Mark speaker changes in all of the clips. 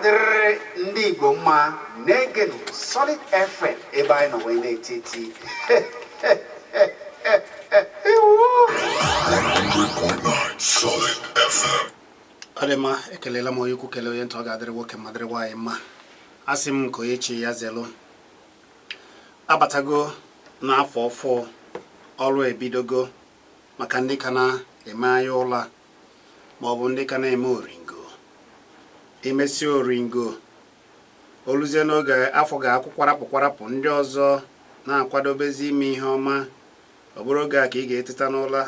Speaker 1: Gadre ndi goma negen Solid FM eba no wende titi.
Speaker 2: 100.9 Solid FM.
Speaker 3: Adema ekelela mo yuku kele onye ntọ ga-adịrị nwoke madịrị nwaanyị mma. Asị m ka onye chi ya zelu. Abatago n'afọ ọfọ ọrụ ebidogo maka ndị ka na-eme anya ụla maọbụ ndị ka na-eme oringo. Imesi oringo oluzie n'oge afọ ga-akwụkwarapụ ndị ọzọ na-akwadobezi ime ihe ọma. Ọ bụrụ oge a ka ị ga-eteta n'ụla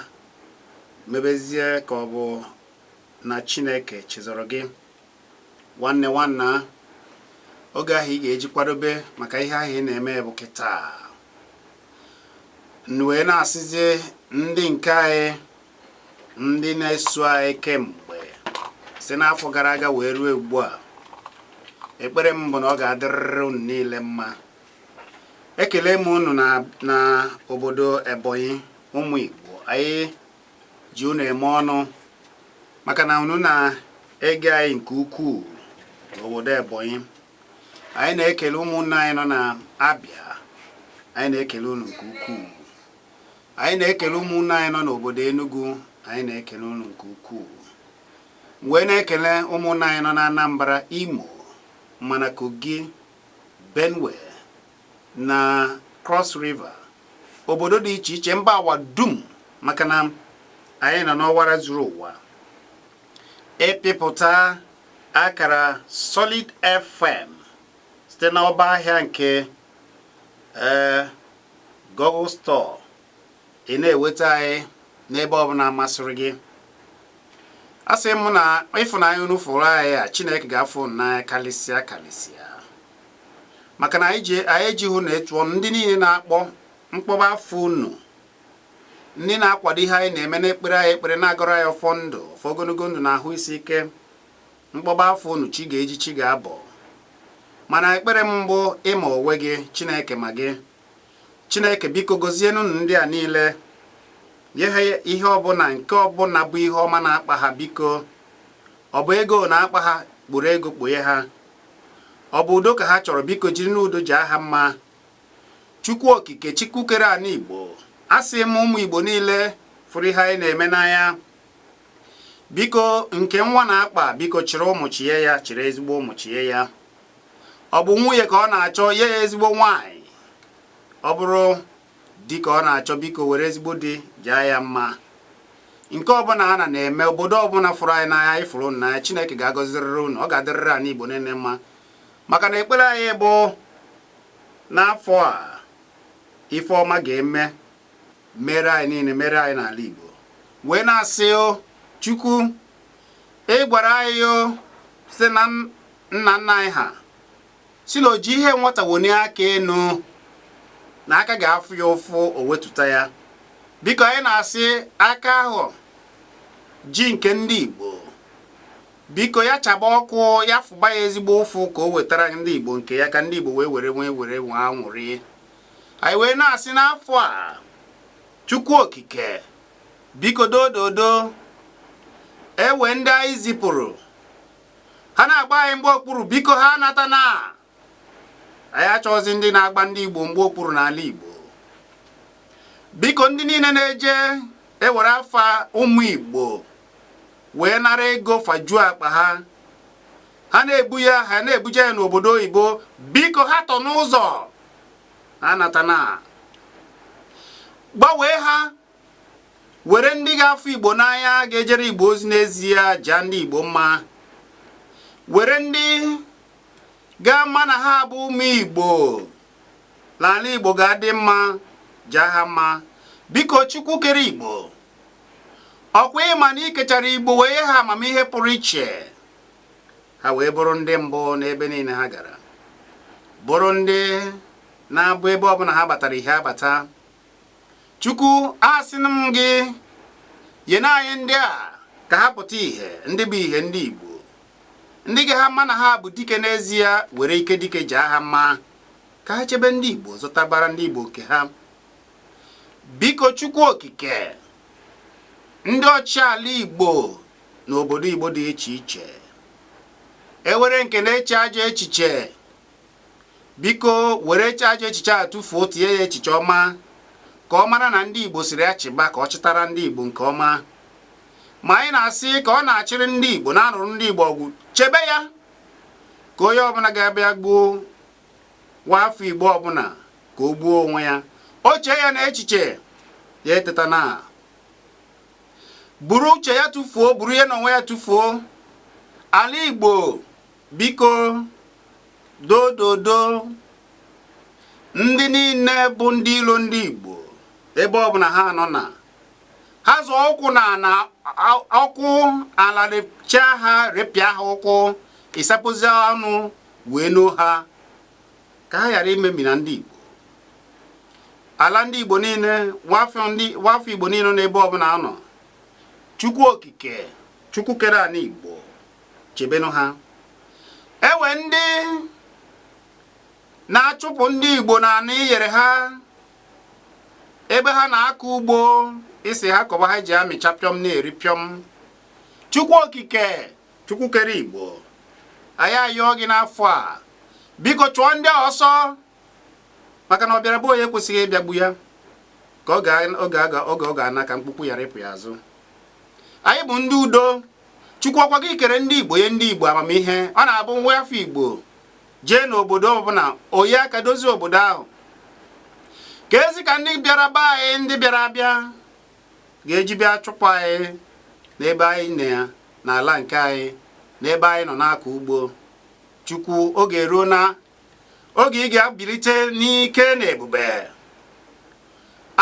Speaker 3: mebezie ka ọ bụ na Chineke chizọrọ gị nwanne oge ahụ ị ga-eji kwadobe maka ihe ahụ ị na-eme bụ kịta. Wee na-asịzie ndị nke anyị ndị na-eso anyị kemgbe si n'afọ gara aga wee ruo ugbu a, ekpere m bụ na ọ ga-adịrịrị unu niile mma. Ekele m unu na obodo Ebonyi ụmụ Igbo, anyị ji unu eme ọnụ maka na unu na-ege anyị nke ukwuu n'obodo Ebonyi. Anyị na-ekele ụmụnne anyị nọ na Abia, anyị na-ekele unu nke ukwuu. Anyị na-ekele ụmụnne anyị nọ n'obodo Enugu, anyị na-ekele unu nke ukwuu. Wee na-ekele ụmụnne anyị nọ na Anambra, Imo, mana Kogi, Benue na Cross River, obodo dị iche iche mba ụwa dum, maka na anyị nọ n'ọwara zuru ụwa. Epipụta akara Solid FM site n'ọba ahịa nke Google Store. Ị na-eweta anyị n'ebe ọbụla masịrị gị. Asị m na ịfụnanya unu fụrụ anyị a Chineke ga-afụ n'anya kalịsịa maka na anyị ejighụ na etu ọnụ ndị niile na-akpọ mkpọba afọ unu, ndị na-akwado ihe anyị na-eme n'ekpere anyị ekpere na-agọrọ anyị ọfọ ndụ ọfọ ogologo ndụ na ahụ isi ike. Mkpọba afọ unu chi ga-eji chi ga-abọ, mana ekpere m bụ ịma onwe gị Chineke ma gị. Chineke biko gozienụ ndị a niile, nye ha ihe ọbụla nke ọbụla bụ ihe ọma na-akpa ha. Biko ọ bụ ego na-akpa ha, kpụrụ ego kpụnye ha. Ọ bụ udo ka ha chọrọ, biko jiri n'udo ji aha mma. Chukwu okike chikwukere anyị Igbo, asị m ụmụ Igbo niile fụrụ ihe anyị na-eme n'anya, biko nke nwa na-akpa biko chịrị ụmụ chie ya, chịrị ezigbo ụmụ chie ya. Ọ bụ nwunye ka ọ na-achọ, ye ya ezigbo nwaanyị. Ọ bụrụ di ka ọ na-achọ, biko were ezigbo di jaa ya mma. Nke ọbụla a na-eme obodo ọbụla fụrụ anyị n'anya, ịfụrụ n'anya, Chineke ga-agọzirịrị unu, ọ ga-adịrịrị anyị Igbo niile mma. Maka na ekpere anyị bụ n'afọ a ife ọma ga-eme mere anyị niile, mere anyị n'ala Igbo. Wee na-asị o Chukwu, ị gwara anyị site na nna nna anyị ha si na o ji ihe nwata wonye aka enu na aka ga-afụ ya ụfụ o wetuta ya. Biko anyị na-asị aka ahụ ji nke ndị Igbo, biko ya chaba ọkụ, ya fụba ya ezigbo ụfụ ka o wetara ndị Igbo nke ya, ka ndị Igbo wee were nwa anwụrị. Anyị wee na-asị n'afọ a Chukwu okike biko dododo ewe ndị anyị zipụrụ ha na-agba anyị mgbe okpuru, biko ha nata na anyị achọghịzi ndị na-agba ndị Igbo mgbe okpuru n'ala Igbo. Biko ndị niile na-eje ewere afa ụmụ Igbo wee nara ego fajuo akpa ha, ha na-ebuje ya n'obodo oyibo, biko ha tọ n'ụzọ ha nata na gbanwee ha, were ndị ga-afụ Igbo n'anya, ga-ejere Igbo ozi n'ezie, jaa ndị Igbo mma. Were ndị ga-ama na ha bụ ụmụ Igbo, n'ala Igbo ga-adị mma, jaa ha mma. Biko Chukwu kere Igbo, ọkwa ịma na ikechara Igbo wee ha amamihe pụrụ iche, ha wee bụrụ ndị mbụ n'ebe niile ha gara, bụrụ ndị na-abụ ebe ọbụla ha batara ihe abata. Chukwu asị m gị nye na anyị ndị a ka ha pụta ihe, ndị bụ ihe ndị Igbo, ndị ga ha mma na ha bụ dike n'ezie, were ike dike jaa ha mma, ka ha chebe ndị Igbo, zụtabara ndị Igbo nke ha. Biko Chukwu okike ndị ọchịala Igbo n'obodo Igbo dị iche iche, ewere nke na-eche ajọ echiche biko were eche ajọ echiche a tụfuo tie ya echiche ọma ka ọ mara na ndị Igbo siri ya chịba ka ọ chịtara ndị Igbo nke ọma. Ma anyị na-asị ka ọ na-achịrị ndị Igbo na-arụrụ ndị Igbo ọgwụ chebe ya ka onye ọbụla ga-abịa gbuo nwa afọ Igbo ọbụla ka o gbuo onwe ya. O chee ya na echiche ya eteta na buru uche ya tụfuo, buru ihe n'onwe ya tụfuo. Ala Igbo biko dododo ndị niile bụ ndị ilo ndị Igbo ebe ọbụla ha nọ na ha zụọ ụkwụ na ọkụ ala repịa ha ụkwụ ịsapụzi ọnụ wee noo ha ka ha ghara imebi na ndị Igbo. Ala ndị Igbo niile nwafọ Igbo niile n'ebe ọbụla nọ, Chukwu okike, Chukwu kere ala Igbo chebenụ ha. Ewe ndị na-achụpụ ndị Igbo na anị iyere ha ebe ha na-akọ ugbo isi ha kọba ha ji amịcha pịọm na-eri pịọm. Chukwu okike, Chukwu kere Igbo, anyị ayọọ gị n'afọ a biko chụọ ndị a ọsọ maka na ọbịara bụ onye kwesịghị ịbịagbu ya ka oge ọ ga-ana ka mkpukpu ya rịpụ ya azụ. Anyị bụ ndị udo. Chukwu ọkwa gị kere ndị Igbo ye ndị Igbo amamihe. Ọ na-abụ nwa afọ Igbo jee n'obodo ọbụla oyi aka dozie obodo ahụ ka ezi ka ndị bịara be anyị ndị bịara abịa ga-eji bịa chụpụ anyị n'ebe anyị na ya n'ala nke anyị n'ebe anyị nọ n'akọ ugbo. Chukwu oge eruo na oge ị ga-abilite n'ike na ebube.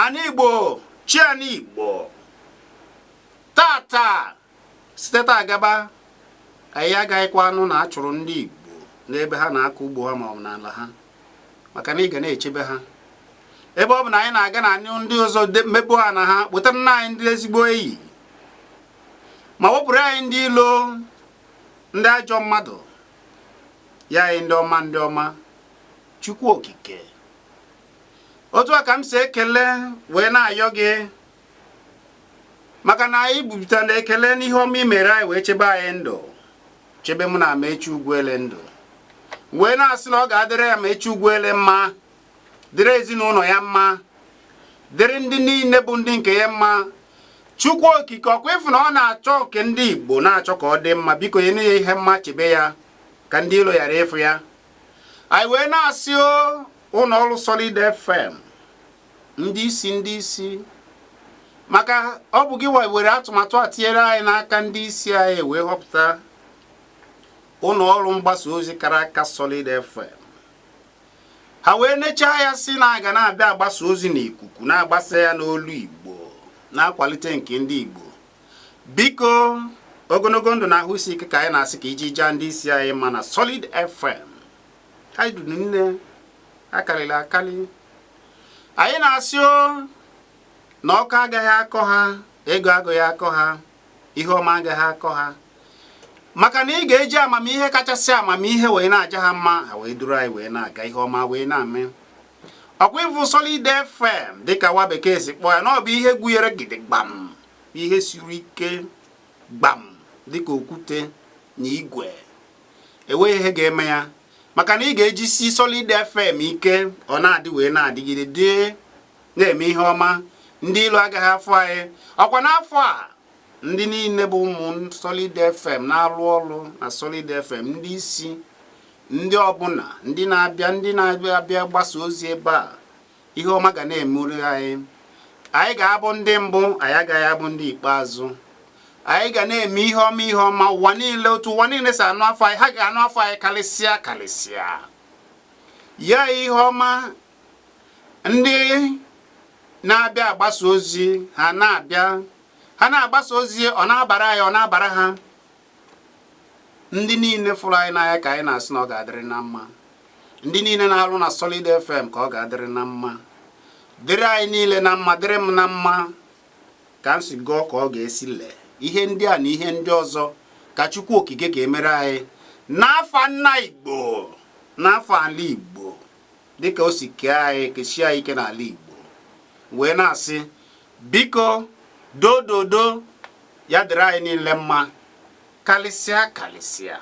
Speaker 3: Ana Igbo chi ana Igbo tata site taa gaba anyị agaghịkwa anụ na achụrụ ndị Igbo n'ebe ha na-akọ ugbo ha maọbụ n'ala ha maka na ị ga na-echebe ha. Ebe ọ bụ na anyị na-aga na anyị ndị ọzọ mmebu ha na ha kpụtara na anyị ndị ezigbo enyi ma wepụrụ anyị ndị ilo ndị ajọ mmadụ ya anyị ndị ọma. Chukwu okike, otu a ka m si ekele wee na-ayọ gị maka na anyị bupụta na ekele n'ihe ọma imere anyị wee chebe anyị ndụ, chebe mụ na Amechi Ugwuele ndụ, wee na-asị na ọ ga-adịrị ya Amechi Ugwuele mma, dịrị ezinụlọ ya mma, dịrị ndị niile bụ ndị nke ya mma. Chukwu okike ọkwa ịfụ na ọ na-achọ nke ndị Igbo na-achọ ka ọ dị mma biko nye ya ihe mma, chebe ya ka ndị ilo ghara ịfụ ya. Anyị wee na-asị ụlọ ọrụ Solid FM ndị isi maka ọ bụ gị were atụmatụ a tinyere anyị n'aka ndị isi anyị wee họpụta ụlọ ọrụ mgbasa ozi kara aka Solid FM. Ha wee nechaa ya si na aga na-abịa agbasa ozi n'ikuku na-agbasa ya n'olu Igbo na-akwalite nke ndị Igbo. Biko ogologo ndụ na ahụ isi ike ka anyị na-asị ka iji jaa ndị isi anyị ma na Solid FM. Anyị dụrụ nne akarịrị akarị. Anyị na-asị na ọkụ agaghị akọ ha, ego agaghị akọ ha, ihe ọma agaghị akọ ha maka na ị ga-eji amamihe kachasị amamihe wee na-aja ha mma, ha wee duru anyị wee na-aga ihe ọma wee na-ame. Ọkwa ịbụ Solid FM dịka nwa bekee si kpọọ ya na ọ bụ ihe gụnyere gidi gbam, ihe siri ike gbam dịka okwute na igwe. Enweghị ihe ga-eme ya maka na ị ga-eji si Solid FM ike ọ na-adị wee na-adịgide dị na-eme ihe ọma. Ndị ilu agaghị afọ anyị. Ọkwa n'afọ a ndị niile bụ ụmụ Solid FM na-arụ ọrụ na Solid FM, ndị isi, ndị ọbụla, ndị na-abịa gbasa ozi ebe a, ihe ọma ga na-emere anyị. Anyị ga-abụ ndị mbụ, anyị agaghị abụ ndị ikpeazụ. Anyị ga na-eme ihe ọma ụwa niile, otu ụwa niile si anụ afọ anyị, ha ga-anụ afọ anyị karịsịa. Ya ihe ọma ndị na-abịa agbasa ozi ha na-agbasa ozi ọ na-abara anyị, ọ na-abara ha. Ndị niile fụrụ anyị n'anya ka anyị na-asị na ọ ga-adịrị na mma. Ndị niile na-arụ na Solid FM ka ọ ga-adịrị na mma. Dịrị anyị niile na mma, dịrị m na mma ka m si gụọ ka ọ ga-esi lee. Ihe ndị a na ihe ndị ọzọ ka Chukwu okike ga-emere anyị n'afọ nna Igbo, n'afọ ala Igbo dịka o si kee anyị, kechie anyị ike n'ala Igbo. Wee na-asị biko dododo ya dịrị anyị niile mma karịsịa.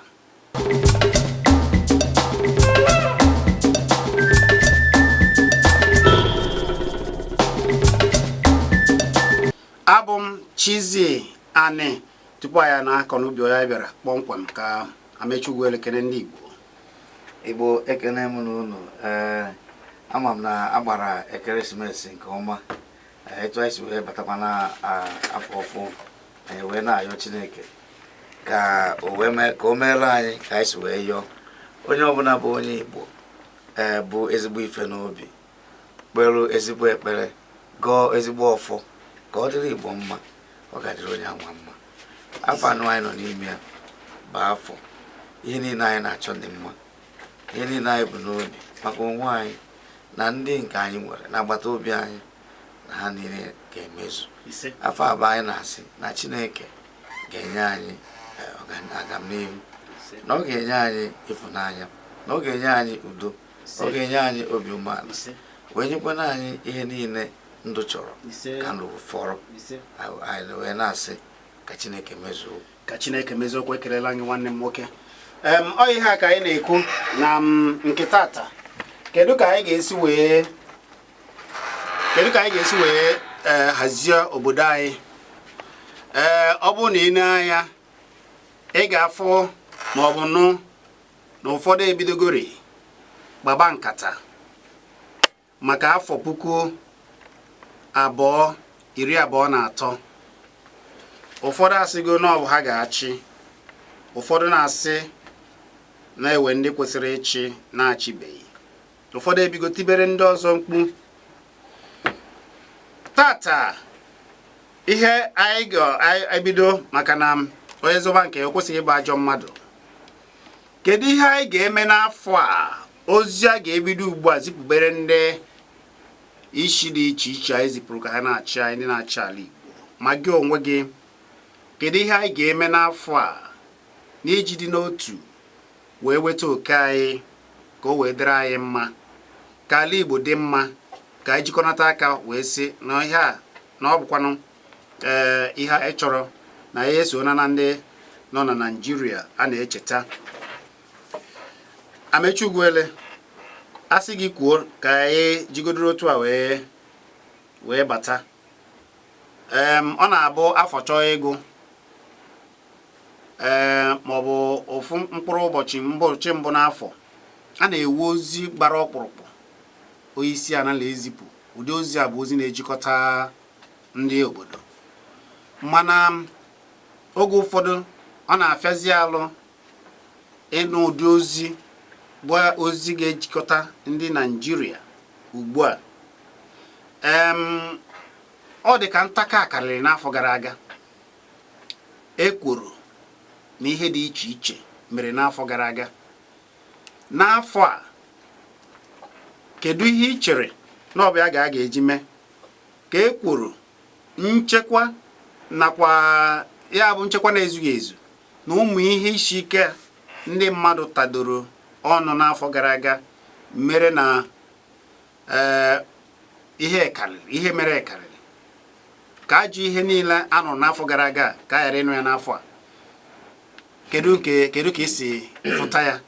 Speaker 3: chizie anị tupu anyị na-akọ n'ubi ya bịara kpọmkwem ka Amechukwu elekere ndị
Speaker 4: Igbo ekene m n'ụlọ. Ama m na agbara ekeresimesi nke ọma. Etu anyị si wee batakwa na afọ ọfụ anyị wee na-ayọ Chineke ka o meela anyị ka anyị si wee yọọ onye ọbụla bụ onye Igbo bụ ezigbo ife n'obi, kpere ezigbo ekpere, gọọ ezigbo ọfọ ka ọ dịrị Igbo mma, ọ ga-adịrị onye anwa mma. Afọ anụ anyị nọ n'ime ya bụ afọ ihe niile anyị na-achọ dị mma, ihe niile anyị bụ n'obi maka onwe anyị na ndị nke anyị nwere na agbata obi anyị na ha niile ga-emezu. Afọ abụọ anyị na-asị na Chineke ga-enye anyị agamnihu, na ọ ga-enye anyị ịfụnanya, na ọ ga-enye anyị udo, ọ ga-enye anyị obi umeala, wee nyekwana anyị ihe niile ndụ chọrọ ka ndụ fọrọ. Anyị wee na-asị ka Chineke mezuo.
Speaker 3: Ka Chineke mezuo. Kwa ekelela anyị nwanne m nwoke. Ọ ihe a ka anyị na-ekwu na nke tata. Kedu ka anyị ga-esi wee hazie obodo anyị? Ọ bụ na ị na-anya ị ga-afụ ma ọ bụ nụ na ụfọdụ ebidogori gbaba nkata maka afọ 2023. Ụfọdụ asịgo na ọ bụ ha ga-achị, ụfọdụ na-asị na-ewe ndị kwesịrị ịchị na-achịbeghị, ụfọdụ ebigo tibere ndị ọzọ mkpu. Tata ihe anyị ga-ebido maka na onye zọba nke o kwesịghị ịbụ ajọ mmadụ. Kedu ihe anyị ga-eme n'afọ a? Ozi a ga-ebido ugbu a zipụbere ndị isi dị iche iche anyị zipụrụ ka ha na-achị anyị, ndị na-achị ala Igbo. Ma gị onwe gị, kedu ihe anyị ga-eme n'afọ a n'iji dị n'otu wee weta oke anyị ka o wee dịrị anyị mma, ka ala Igbo dị mma, ka anyị jikọnata aka wee sị na ihe a na ọ bụkwanụ ihe anyị chọrọ na ya eso na ndị nọ na Naịjirịa a na-echeta. Amechukwu asị gị kwuo ka anyị jigodoro otu a wee bata. Ọ na-abụ afọ chọọ ego maọbụ ofu mkpụrụ ụbọchị mbụ n'afọ, a na-ewu ozi gbara ọkpụrụkpụ onye isi ala na-ezipụ. Ụdị ozi a bụ ozi na-ejikọta ndị obodo, mana oge ụfọdụ ọ na-afịazi alụ ịnụ ụdị ozi bụ ozi ga-ejikọta ndị Naịjirịa ugbu a. Ọ dị ka ntaka akarịrị n'afọ gara aga. Ekworo na ihe dị iche iche mere n'afọ gara aga. N'afọ a, kedu ihe ị chere na ọ bụ ya ga-eji mee ka ekworo nchekwa nakwa ya bụ nchekwa na-ezughị ezu na ụmụ ihe isi ike ndị mmadụ tadoro ọnụ n'afọ gara aga mere na ihe mere karịrị ka ajụ ihe niile anọ n'afọ gara aga ka ghara ịnụ ya n'afọ a? Kedu ka isi fụta ya?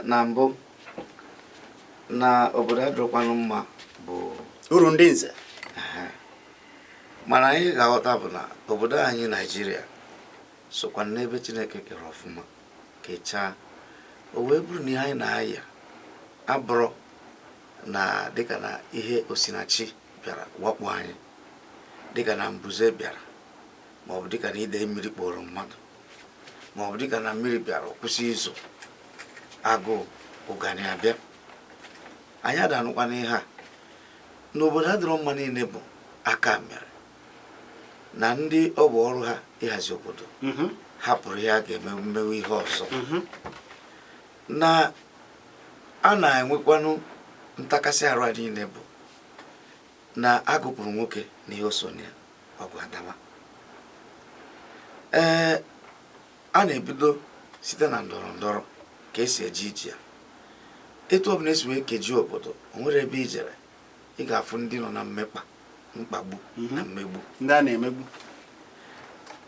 Speaker 4: Na mbụ na obodo adịrịkwanụ mma bụ
Speaker 3: uru ndị nze,
Speaker 4: mana anyị ga-aghọta bụ na obodo anyị Naịjirịa sokwa n'ebe Chineke kere ọfụma kechaa. O wee bụrụ na ihe anyị na-aya abụrụ na dịka na ihe osinachi bịara wakpo anyị, dịka na mbuze bịara, maọbụ dịka na ide mmiri kpọrọ mmadụ, maọbụ dịka na mmiri bịara kwụsị izo, agụụ ụgani abịa. Anyị adanụkwa n'ihe a n'obodo adịrọ mma niile bụ aka mere na ndị ọ bụ ọrụ ha ịhazi obodo hapụrụ ya ga-eme mmewe ihe ọzọ. Na a na-enwekwanụ ntakasị arụ a niile bụ na agụpụrụ nwoke na ihe oso ya ọgụ adawa. A na-ebido site na ndọrọ ndọrọ ka esi eje ije ya. Etu ọbụla esi wee kejie obodo, o nwere ebe i jere ị ga-afụ ndị nọ na mkpagbu na mmegbu,
Speaker 3: ndị a na-emegbu.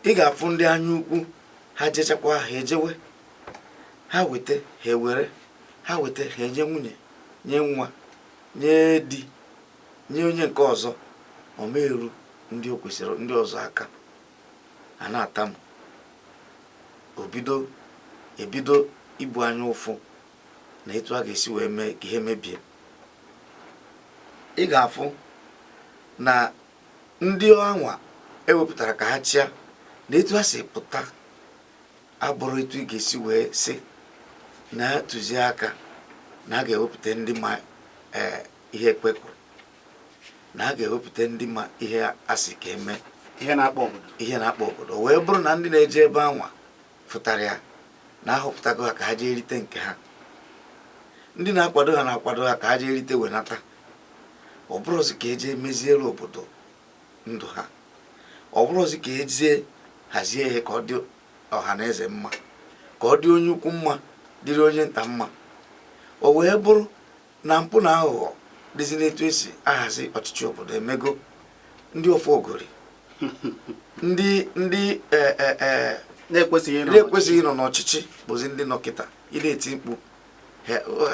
Speaker 4: Ị ga-afụ ndị anya ukwu, ha jechakwa ha ejewe, ha weta ha ewere, ha weta ha enye nwunye, nye nwa, nye di, nye onye nke ọzọ, omeru ndị o kwesịrị ndị ọzọ aka a na-atamụ ebido ibu anya ụfụ na etu a ga-esi wee mee ka ihe mebie. Ị ga-afụ na ndị anwa ewepụtara ka ha chịa na etu ha si pụta abụrụ etu ị ga-esi wee sị na ntụziaka na a ga-ewepụta ndị ma ihe ekpekọ, na a ga-ewepụta ndị ma ihe asị ka eme,
Speaker 3: ihe na-akpọ obodo
Speaker 4: wee bụrụ na ndị na-eje ebe anwa fụtara ya na ahọpụtago ha ka ha jee erite nke ha. Ndị na-akwado ha na-akwado ha ka ha jee erite wenata. Ọ bụrụzi ka eje meziere obodo ndụ ha, ọ bụrụzi ka eje hazie ihe ka ọ dị ọha na eze mma, ka ọ dị onye ukwu mma, dịrị onye nta mma. O wee bụrụ na mpụ na aghụghọ dịzi n'etu esi ahazi ọchịchị obodo emego ndị ofe ogori ndị na-ekwesịghị ịnọ n'ọchịchị bụzi ndị nọ kịta ị na-eti mkpu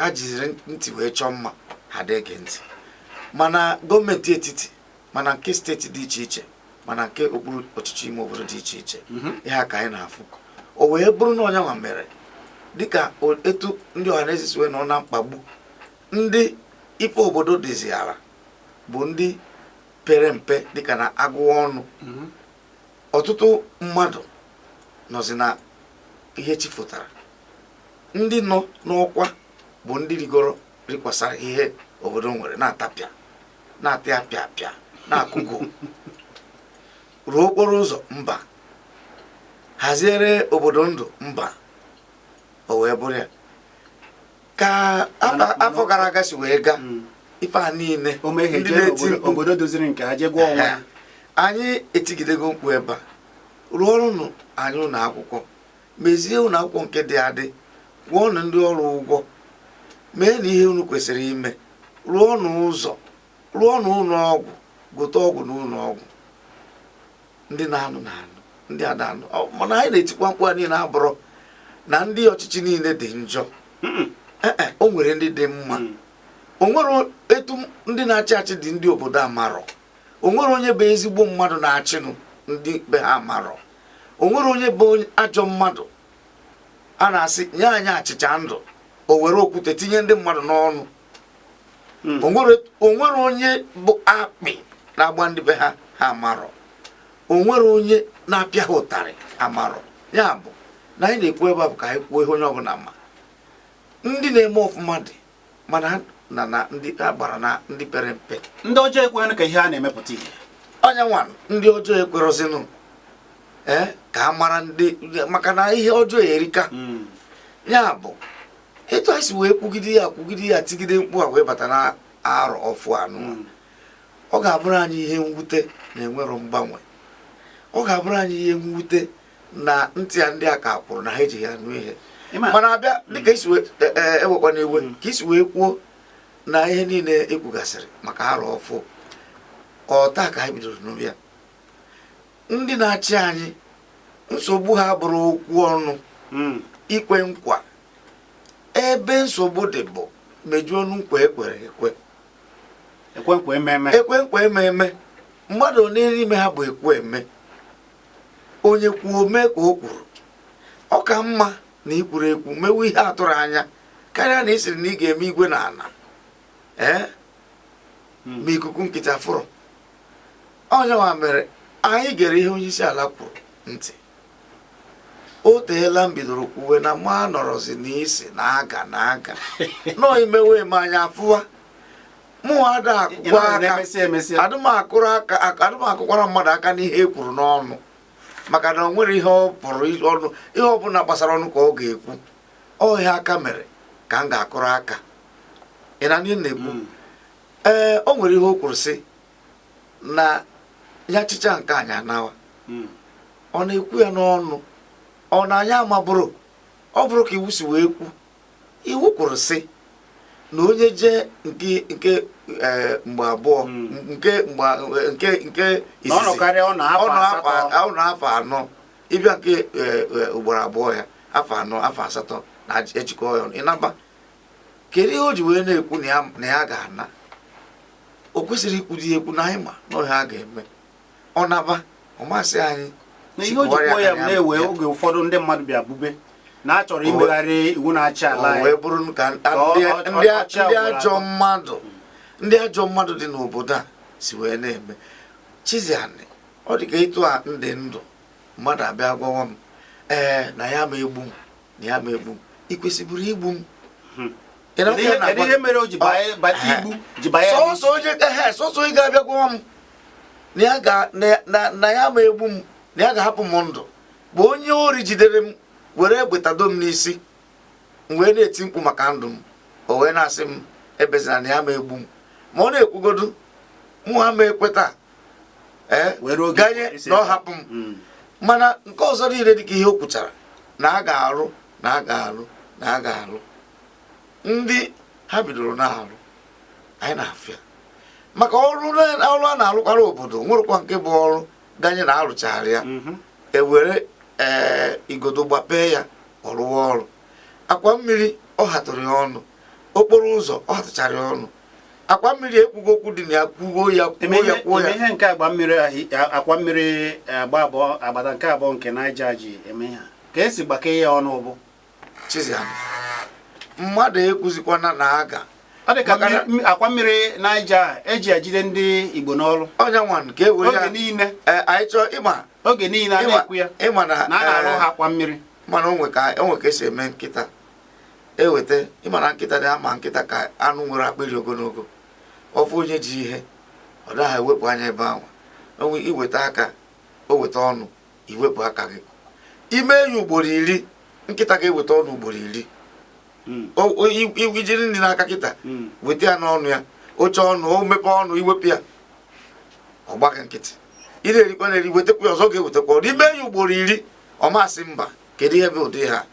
Speaker 4: ha jiziri ntị wee chọọ mma ha na-ege ntị. Mana gọọmenti etiti, mana nke steeti dị iche iche, mana nke okpuru ọchịchị ime obodo dị iche iche, ihe ka anyị na-afụ. O wee bụrụ na onye nwa mere dịka etu ndị ọhaneze si wee nọ na mkpagbu, ndị ife obodo dịziara bụ ndị pere mpe dịka na agụụ ọnụ. Ọtụtụ mmadụ nọzi na ihe chifụtara. Ndị nọ n'ọkwa bụ ndị rigoro rikwasara ihe obodo nwere na-atapịa, na-atị apịa apịa, na-akụgo ruo okporo ụzọ mba, haziere obodo ndụ mba. O wee bụrụ ya ka afọ gara aga si wee gaa ife a niile ndị na-eti
Speaker 3: obodo doziri nke ha jee gwa ọnwa ya.
Speaker 4: Anyị etigidego mkpu ebe a, rụọ ọrụnụ anyị ụlọ akwụkwọ, mezie ụlọ akwụkwọ nke dị adị, kwụọ ọnụ ndị ọrụ ụgwọ, mee na ihe unu kwesịrị ime, rụọ ọnụ ụzọ, rụọ ọnụ ụlọ ọgwụ, gote ọgwụ n'ụlọ ọgwụ. Ndị na-anụ na-anụ, ndị a na-anụ. Mana anyị na-etikwa mkpu a niile abụrụ na ndị ọchịchị niile dị njọ. O nwere ndị dị mma. O nwere etu ndị na-achị achị dị ndị obodo amarọ. O nwere onye bụ ezigbo mmadụ na-achịnụ ndị be ha amarọ. O nwere onye bụ ajọ mmadụ a na-asị nye anyị achịcha ndụ, o were okwute tinye ndị mmadụ n'ọnụ. O nwere onye bụ akpị na-agba ndị be ha amarọ. O nwere onye na-apịa ha ụtarị amarọ. Ya bụ na anyị na-ekwu ebe a bụ ka anyị kwuo ihe onye ọbụla ma ndị na-eme ọfụma dị, mana na ndị a gbara na ndị pere mpe.
Speaker 3: Ndị ọjọọ ekweghị ka ihe a na-emepụta ihe.
Speaker 4: Onye nwa ndị ọjọọ ekwerozinụ ka a mara ndị, maka na ihe ọjọọ erika. Ya bụ etu anyị si wee kwugide ya tigide mkpu a wee bata na arọ ọfụ anụ. Ọ ga-abụrụ anyị ihe mwute na enwero mgbanwe. Ọ ga-abụrụ anyị ihe mwute na ntị ya ndị a ka kwụrụ na ha ejighị anụ ihe. Mana abịa dịka isi ewekwa na ewe ka isi wee kwuo na ihe niile ekwugasịrị maka arọ ọfụ ọta ka anyị bidoro n'ụbịa. Ndị na-achị anyị nsogbu ha bụrụ okwu ọnụ, ikwe nkwa. Ebe nsogbu dị bụ mejuo nkwa ekwere ekwe, ekwe nkwa ememe. Mmadụ onye n'ime ha bụ ekwe eme. Onye kwuo mee ka o kwuru. Ọ ka mma na ikwuru ekwu mewe ihe atụrụ anya karịa na isiri na ị ga-eme igwe na ana ma ikuku nkịta fụrụ. Onye nwa mere anyị gere ihe onye isi ala kwuru ntị. O teela m bidoro kwuwe na ma nọrọzi n'isi na aga nọ imewe eme anya afụwa mụ ada akụkwa aka adụmakụkwara mmadụ aka n'ihe e kwuru n'ọnụ, maka na o nwere ihe ọ pụrụ ọnụ, ihe ọbụla gbasara ọnụ ka ọ ga-ekwu. Ọ ihe aka mere ka m ga-akụrụ aka. Ị na ndị na-ekwu o nwere ihe o kwuru sị na ya chicha nke anyị anawa. Ọ na-ekwu ya n'ọnụ, ọ na anyị amabụrụ. Ọ bụrụ ka iwu si wee kwu, iwu kwuru sị na onye jee nke mgbe abụọ nke izizi ọ nọ afọ anọ, ịbịa nke ugboro abụọ ya afọ anọ afọ asatọ na ejikọ ya ọnụ ịnaba. Kedu ihe o ji wee na-ekwu na ya ga-ana? O kwesịrị ikwu dị ekwu na anyị ma na ọhịa a ga-eme. ọnaba ọmasị anyị
Speaker 3: na ihe o ji kwuo ya bụ na-ewe oge ụfọdụ ndị mmadụ bịa bube na a chọrọ imegharị iwu na-achị ala
Speaker 4: anyị wee bụrụ ka ndị ajọ mmadụ dị n'obodo a si wee na-eme Chiziani ọ dị ka ịtụ a ndị ndụ mmadụ abịa gwawa m na ya ma egbu m na ya ma egbu m ị kwesịbụrụ igbu m
Speaker 3: ihe mere o ji banye
Speaker 4: sọsọ ị ga-abịa gwawa m na ya ma egbu m na ya ga-ahapụ m ndụ bụ onye ori jidere m were egbetado m n'isi m wee na-eti mkpu maka ndụ m o wee na-asị m ebezina na ya ma egbu m ma ọ na-ekwugodu mụ ha ma ekweta ganye na ọ hapụ m mana nke ọzọ niile dịka ihe o kwuchara na a ga-arụ na a ga-arụ na a ga-arụ ndị ha bidoro na-arụ anyị na-afịa maka ọrụ a na-arụkwara obodo nwerekwa nke bụ ọrụ ganye na arụchara ya ewere igodo gbapee ya ọrụwa ọrụ akwa mmiri ọ hatụrụ ya ọnụ okporo ụzọ ọ hatụchara ya ọnụ akwa mmiri ekwugo okwu dị na ya kwuo ya
Speaker 3: ihe nke akwa mmiri agbada nke abụọ nke Naija ji eme ha ka esi gbakee ya ọnụ bụ
Speaker 4: Chiziani mmadụ ekwuzikwana na aga
Speaker 3: ọ dị ka akwa mmiri Naija eji ejide ndị Igbo n'ọrụ
Speaker 4: ọnya nwan ka ewere ya
Speaker 3: oge niile
Speaker 4: anyị chọọ ịma
Speaker 3: oge niile a na-ekwu ya
Speaker 4: ịma na
Speaker 3: a na-arụ ha akwa mmiri
Speaker 4: mana onwe ka esi eme nkịta eweta ịma na nkịta dị ama nkịta ka anụ nwere akpịrị ogologo ọfụ onye ji ihe ọ daghị ewepụ anya ebe ahụ onwe iweta aka o weta ọnụ iwepụ aka gị ime ya ugboro 10 nkịta ga-eweta ọnụ ugboro 10 ijiri nri n'aka kịta weta ya n'ọnụ ya oche ọnụ o mepe ọnụ iwepụ ya ọ gbaghị nkịtị ị na-erikwa na-eri wetakwa ya ọzọ ga-ewetakwa ọ ime ya ugboro 10 ọ masị mba kedu ihe bụ ụdị ha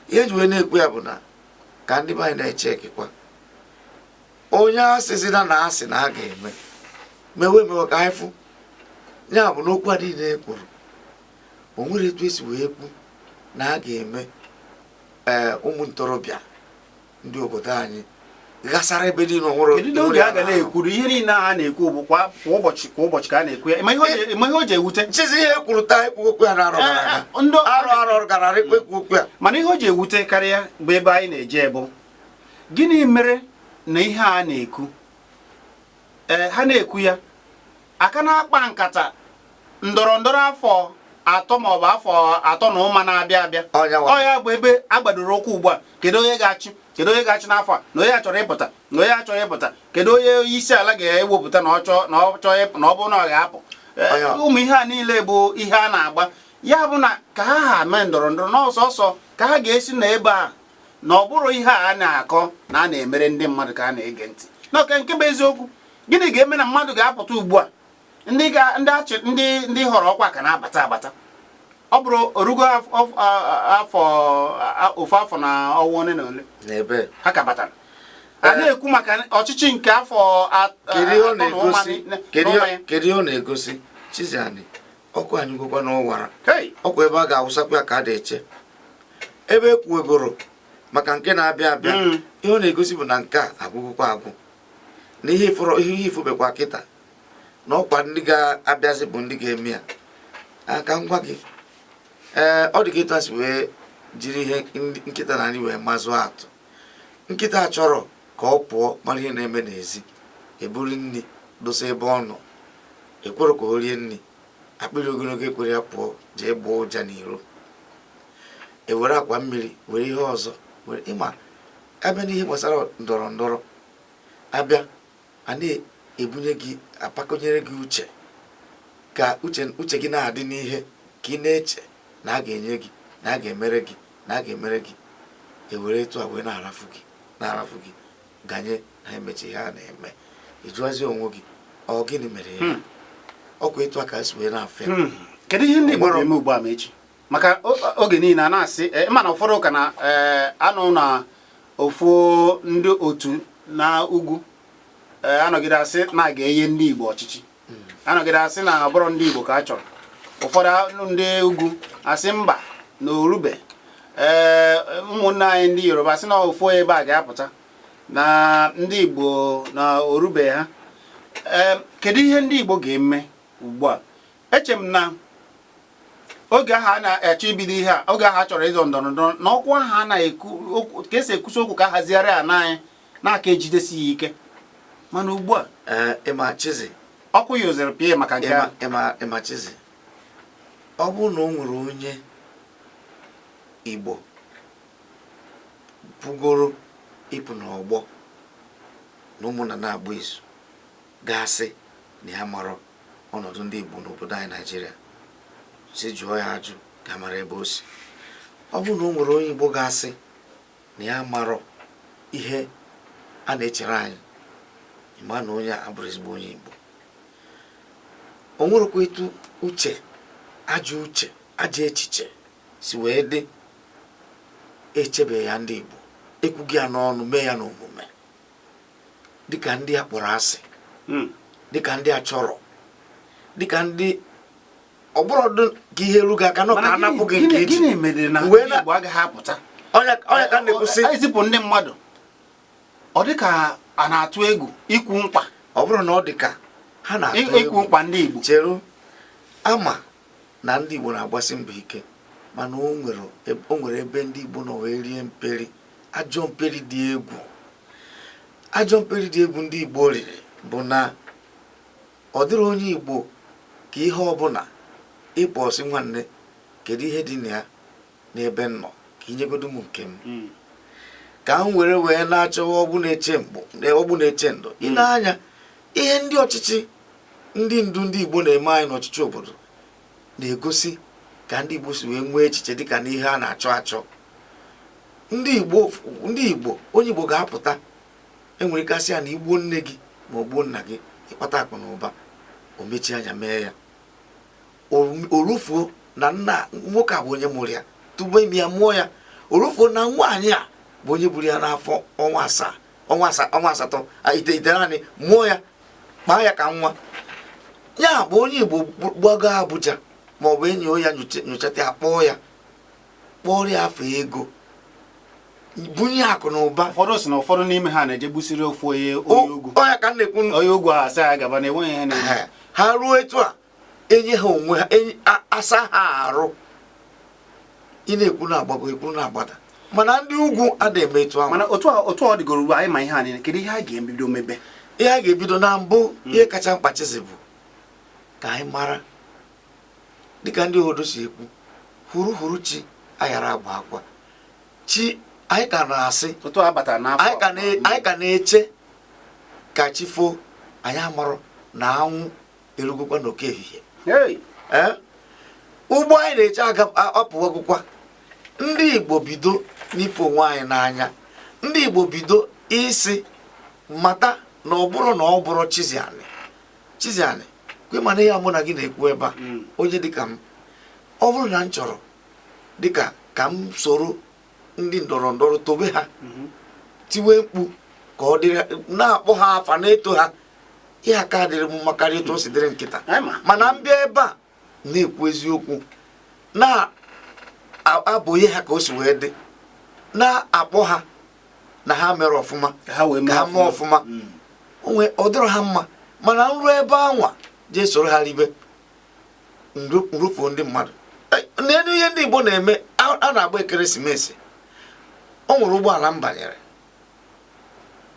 Speaker 4: ihe ji wee na-ekwu ya bụ na ka ndị be anyị na-eche ekekwa onye asịzina na asị na a ga-eme mewe ka anyị fụ ya bụ n'okwu a niile ekwuru o nwere etu esi wee kwu na a ga-eme ụmụ ntorobịa ndị obodo anyị gasara ebe niile
Speaker 3: oge a ga na-ekwuru ihe niile a na-ekwu bụ kwa ụbọchị ka a na-ekwu ya ihe o ji ewute
Speaker 4: chizi ihe ekwuru taa ekwu okwu ya na arọ gara aga ekwu okwu ya
Speaker 3: mana ihe o ji ewute karịa bụ ebe anyị na-eje bụ gịnị mere na ihe a na-ekwu ha na-ekwu ya aka na-akpa nkata ndọrọndọrọ afọ 3 maọbụ afọ 3 na ụma na-abịa abịa ọ ya bụ ebe a gbadoro ụkwụ ugbu a kedu onye ga-achị n'afọ a na onye achọrọ ịpụta na onye achọrọ ịpụta kedu onye isi ala ga-ewepụta na ọ chọọ na ọ bụrụ na ọ ga-apụ ụmụ ihe a niile bụ ihe a na-agba ya bụ na ka ha mee ndọrọndọrọ n'ọsọsọ ka ha ga-esi na ebe a na ọ bụrụ ihe a na-akọ na a na-emere ndị mmadụ ka a na-ege ntị n'oke nke bụ eziokwu gịnị ga-eme na mmadụ ga-apụta ugbu a ndị họrọ ọkwa ka na-abata ọ bụrụ orugo ofu afọ na ọnwa ole na ole
Speaker 4: n'ebe
Speaker 3: ha ka batara a na-ekwu maka ọchịchị nke afọ
Speaker 4: kedu ihe ọ na-egosi Chiziani ọkụ anyị gwekwa n'ụwara ọkwa ebe a ga-awụsakwa ya ka a na-eche ebe ekwuegoro maka nke na-abịa abịa ihe ọ na-egosi bụ na nke a agwụgwụkwa agwụ na ihe ifubekwa kịta na ọkwa ndị ga-abịazi bụ ndị ga-eme ya aka ngwa gị ọ dị ka ịtụ asị wee jiri ihe nkịta na anyị wee mazụ atụ nkịta chọrọ ka ọ pụọ mara ihe na-eme n'ezi eburu nri dosa ebe ọ nọ ekwere ka o rie nri akpịrị ogologo ekwere ya pụọ jee gbaa ụja n'iro ewere akwa mmiri were ihe ọzọ were ịma abịa n'ihe gbasara ndọrọ ndọrọ abịa a na-ebunye gị apakọnyere gị uche ka uche gị na-adị n'ihe ka ị na-eche na a ga-enye gị na a ga-emere gị na a ga-emere gị ewere etu a wee na-arafu gị ganye na emechi ihe a na-eme ịjụazi onwe gị ọ gịnị mere ya ọkwa etu a ka esi wee na-afịa
Speaker 3: kedu ihe ndị Igbo na-eme ugbu a ma echi maka oge niile a na-asị mana ụfọdụ ụka na anụ na ofu ndị otu na ugwu anọgide asị na a ga-enye ndị Igbo ọchịchị anọgide asị na ọbụrụ ndị Igbo ka a chọrọ ụfọdụ ndị ugwu asị mba na orube ụmụnne anyị ndị Yoruba asị na ofu ebe a ga-apụta na ndị Igbo na orube ha kedu ihe ndị Igbo ga-eme ugbu a eche m na oge ahụ a na-achọ ibido ihe a oge ahụ a chọrọ ịzọ ndọrọndọrọ na ọkwa ahụ a na-ekwu ka esi ekwusi okwu ka hazigharị ana anyị na-aka ejidesi ya ike mana ugbu a
Speaker 4: ịma Chizi
Speaker 3: ọkụ ya ozere pịa maka nke a
Speaker 4: ịma Chizi ọ bụrụ na o nwere onye Igbo bugoro ịpụ n'ọgbọ na ụmụnna na-agba izu gasị na ya mara ọnọdụ ndị Igbo n'obodo anyị Naịjirịa si jụọ ya ajụ ka mara ebe o si. Ọ bụrụ na o nwere onye Igbo gasị na ya mara ihe a na-echere anyị ịma na onye a abụrụ ezigbo onye Igbo. O nwerekwa etu uche ajọ echiche si wee dị echebe ya ndị Igbo ekwughị ya n'ọnụ mee ya n'omume dịka ndị a kpọrọ asị dịka ndị a chọrọ dịka ndị ọbụrụdụ ka ihe eru gị aka nọ ka anapụ gị nke eji
Speaker 3: gịnị mere na ndị Igbo agaghị apụta
Speaker 4: onye ka na-ekwusị
Speaker 3: ezipụ ndị mmadụ ọ dịka a na-atụ egwu ikwu nkwa
Speaker 4: ọ bụrụ na ọ dịka ha na-atụ
Speaker 3: ikwu nkwa ndị Igbo
Speaker 4: cheru ama na ndị Igbo na-agbasi mbọ ike mana o nwere ebe ndị Igbo nọ wee rie mperi ajọ mperi dị egwu ndị Igbo riri bụ na ọ dịrị onye Igbo ka ihe ọbụla ịpọsị nwanne kedu ihe dị na ya n'ebe m nọ ka inyegodo m nke m ka m wee na-achọwa ọgbụ na-eche ndụ ị na-anya ihe ndị ọchịchị ndị ndu ndị Igbo na-eme anyị n'ọchịchị obodo na-egosi ka ndị Igbo si wee nwee echiche dịka na ihe a na-achọ ndị Igbo onye Igbo ga-apụta enwere kasị ya na igbo nne gị ma ọ gbuo nna gị ịkpata akụ na ụba o mechie anya mee ya o rufuo na nna nwoke a bụ onye mụrụ ya tupu ime ya mụọ ya o rufuo na nwaanyị a bụ onye buru ya n'afọ ọnwa asatọ ite naanị mụọ ya kpaa ya ka nwa ya bụ onye Igbo gbago Abuja ma ọ bụ enyi ya nyochata ya kpọọ ya afọ ego bunye akụ na ụba.
Speaker 3: Ụfọdụ si na ụfọdụ n'ime ha na-eje gbusiri ofu onye ogwu
Speaker 4: onye ka na-ekwu
Speaker 3: onye ogwu ahụ asa ya gaba na enweghị ihe na-eme
Speaker 4: ha ruo etu a enye ha onwe ha asa ha arụ ị na-ekwu na-agbago ekwu na-agbada mana ndị ugwu adịghị eme etu ahụ.
Speaker 3: mana otu ọ dịgoro ugbu anyị ma ihe a niile kedu ihe a ga-ebido mebe
Speaker 4: ihe a ga-ebido na mbụ ihe kacha mkpa Chizi bụ ka anyị mara dịka ndị obodo si ekwu huru chi ayara agba akwa chi anyị ka na-asị anyị ka na-eche ka chi foo anyị amarụ na anwụ erugokwa n'oke ehihie ụgbọ anyị na-eche apụwagokwa. Ndị Igbo bido n'ife onwe anyị n'anya ndị Igbo bido isi mata na ọ bụrụ na ọ bụrụ Chiziani kwe mana ihe mụ na gị na-ekwu ebe a onye dịka m ọ bụrụ na m chọrọ dịka ka m soro ndị ndọrọ ndọrọ tobe ha tiwe mkpu ka ọ dịrị na-akpọ ha afa na-eto ha ihe aka dịrị m makarị etu o si dịrị nkịta mana mbịa ebe a na-ekwu eziokwu na-abụ ihe ha ka o si wee dị na-akpọ ha na ha mere ọfụma ka ha mee ọfụma ọ dịrọ ha mma mana nruo ebe anwa jee soro ha ribe nrufu ndị mmadụ n'elu ihe ndị Igbo na-eme a na-agba ekeresimesi o nwere ụgbọala m banyere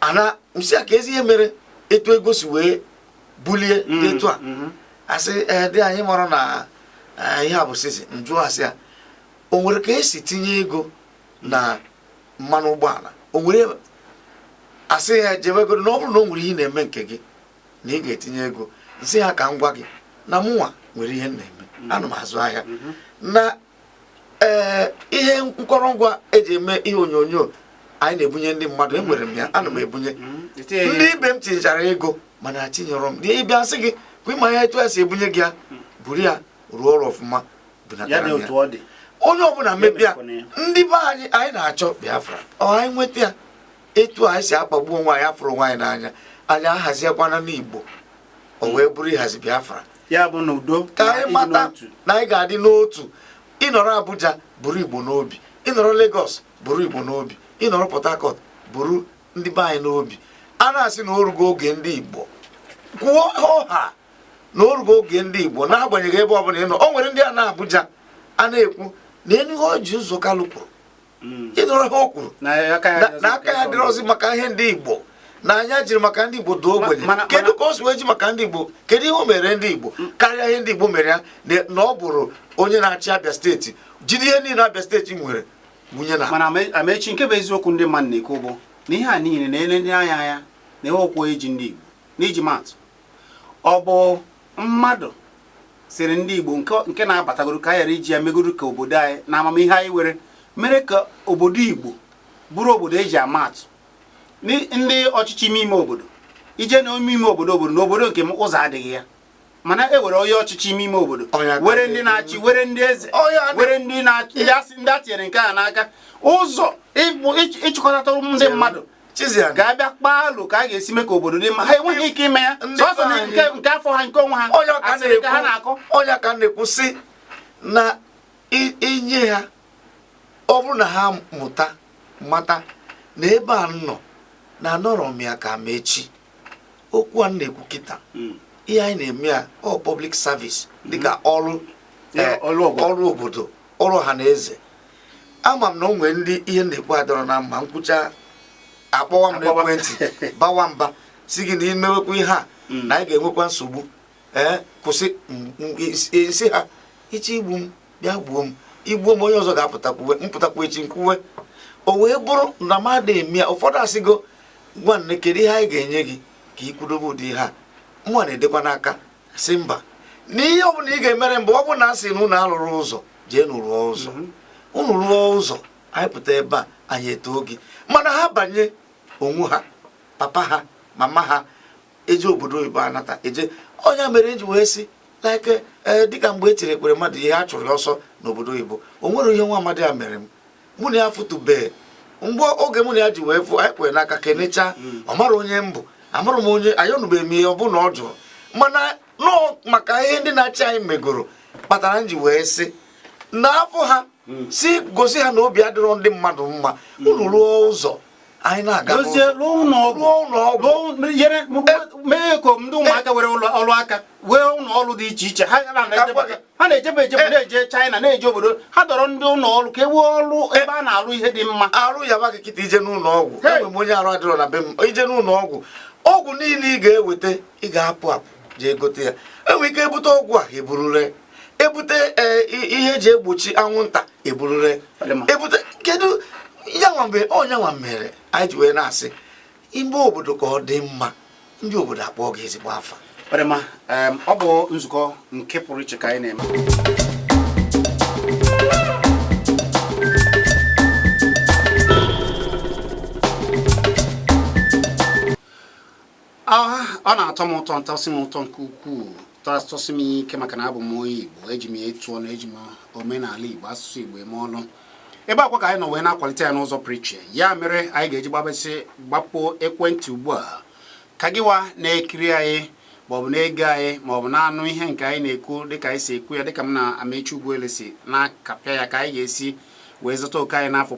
Speaker 4: ana msi a ka ezi ihe mere etu ego si wee bulie dị etu a asị dị anyị mara na ihe a bụ sisi njụ asị ya o nwere ka esi tinye ego na mmanụ ụgbọala o nwere asị ya jebegoro na ọ bụrụ na o nwere ihe na-eme nke gị na ị ga-etinye ego nsị ha ka m gwa gị na mụnwa nwere ihe m na-eme ana m azụ ahịa na ihe nkọrọngwa eji eme ihe onyonyo anyị na-ebunye ndị mmadụ enwere m ya ana m ebunye ndị ibe m tinyechara ego mana tinyere m ịbịa sị gị kwa ịma ya etu a si ebunye gị ya buru ya rụọ ọrụ ọfụma onye ọbụla mebịa ndị be anyị na-achọ Biafra anyị nweta ya etu anyị si akpagbu onwe anyị afụrụ onwe anyị n'anya anyị ahaziekwana n'Igbo o wee bụrụ ịhazi Biafra
Speaker 3: ya bụ na udo
Speaker 4: ka anyị mata na anyị ga-adị n'otu ịnọrọ Abuja bụrụ Igbo n'obi ịnọrọ Lagos bụrụ Igbo n'obi ịnọrọ Port Harcourt bụrụ ndị be anyị n'obi a na-asị na orugo oge ndị Igbo kwuo ọha na orugo oge ndị Igbo na-agbanyeghị ebe ọbụla ị nọ. O nwere ndị a na-Abuja a na-ekwu na enu o ji ụzọ Kalụ kwuru ịnụrụ ha o kwuru na aka ya dịrọzi maka ihe ndị Igbo na anya jiri maka ndị Igbo doo ogbenye. Kedu ka o si wee ji maka ndị Igbo? Kedu ihe o mere ndị Igbo karịa ihe ndị Igbo mere ya na ọ bụrụ onye na-achị Abia steeti jide ihe niile Abia steeti nwere bunye na
Speaker 3: mana Amaechi nke bụ eziokwu ndị mmadụ na-ekwu bụ na ihe a niile na-ele ndị anya ya na ihe okwu eji ndị Igbo n'iji maatụ ọ bụ mmadụ siri ndị Igbo nke na-abatagoro ka a ghara iji ya megoro ka obodo anyị na amamihe anyị were mere ka obodo Igbo bụrụ obodo eji amaatụ ndị ọchịchị ime obodo ije na ime obodo na obodo nke m ụzọ adịghị ya mana e were onye ọchịchị ime obodo were ndị na-achị were ndị eze were ndị na-achị ndị a tinyere nke a n'aka ụzọ ịchịkọta ndị mmadụ ga-abịa kpaa alụ ka a ga-esi mee ka obodo dị mma ha enweghị ike ime ya sọsọ na nke afọ ha nke onwe ha asịrị ka ha na-akọ
Speaker 4: onye ka na-ekwusị na inye ha ọ bụrụ na ha mata na ebe a nọ na anọrọ m ya ka Amaechi okwu a na-ekwu kịta ihe anyị na-eme ya ọ public service dịka ọrụ obodo ọrụ ọha na eze. Ama m na o nwere ndị ihe na-ekwu adọrọ na mma nkwụcha akpọwa m n'ekwentị bawa mba si gị na imewekwa ihe a na anyị ga-enwekwa nsogbu kwụsị isi ha iche igbu m bịa gbuo m igbuo m onye ọzọ mpụtakwu echi nkwuwe o wee bụrụ na mmadụ eme ya. Ụfọdụ asịgo nwanne kedu ihe anyị ga-enye gị ka ị kwudobe ụdị ihe a mwa na-edekwa n'aka si mba n'ihe ọ bụla ị ga-emere mgbe ọ bụrụ na a sị na unu alụrụ ụzọ jee n'ụrụ ụzọ unu rụọ ụzọ anyị pụta ebe a anyị etoo gị mana ha banye onwe ha papa ha mama ha eje obodo oyibo anata eje onye mere eji wee si like dịka mgbe e tiri ekpere mmadụ ihe a chụrụ ya ọsọ n'obodo oyibo o nwere ihe nwa amadi ya mere m mụ na ya fụtụbee mgbe oge mụ na ya ji wee fụ anyị kwere n'aka kenecha ọ mara onye mbụ amarụ m onye anyị ọnụbeghị m ihe ọ bụ na ọ jụrụ mana nọọ maka ihe ndị na-achị anyị megoro kpatara m ji wee sị n'afọ ha si gosi ha na obi adịrọ ndị mmadụ mma unu rụọ ụzọ anyị na-aga
Speaker 3: mee ka ndị ụmụaka were ọrụ aka wee ụlọ ọrụ dị iche iche ha na-ejebe na-eje China na-eje obodo ha dọrọ ndị ụlọ ọrụ ka e wee ọrụ ebe a na-arụ ihe dị mma
Speaker 4: arụ ya ba kịta ije n'ụlọ ọgwụ enwere m onye arụ adịrọ na be m ije n'ụlọ ọgwụ niile ị ga-eweta ị ga-apụ apụ jee gote ya enwere ike ebute ọgwụ a eburure ebute ihe eji egbochi anwụnta eburure ebute kedu onye nwa mere anyị ji wee na-asị ime obodo ka ọ dị mma ndị obodo akpọọ gị ezigbo afa
Speaker 3: ọ bụ nzukọ nke pụrụ iche ka anyị na-eme ọ na-atọ m ụtọ ntasị m ụtọ nke ukwuu tọsị m ike maka na abụ m onye Igbo eji m etu ọnụ eji m omenala Igbo asụsụ Igbo eme ọnụ ebe akwa ka anyị nọ wee na-akwalite ya n'ụzọ pụrụ iche ya mere anyị ga-eji gbapụ ekwentị ugbu a ka gịwa na-ekiri anyị maọbụ na-ege anyị maọbụ na-anụ ihe nke anyị na-ekwu dịka anyị si ekwu ya dịka m na Amaechi Ugwuele si na-akapịa ya ka anyị ga-esi wee zụta oke anyị n'afọ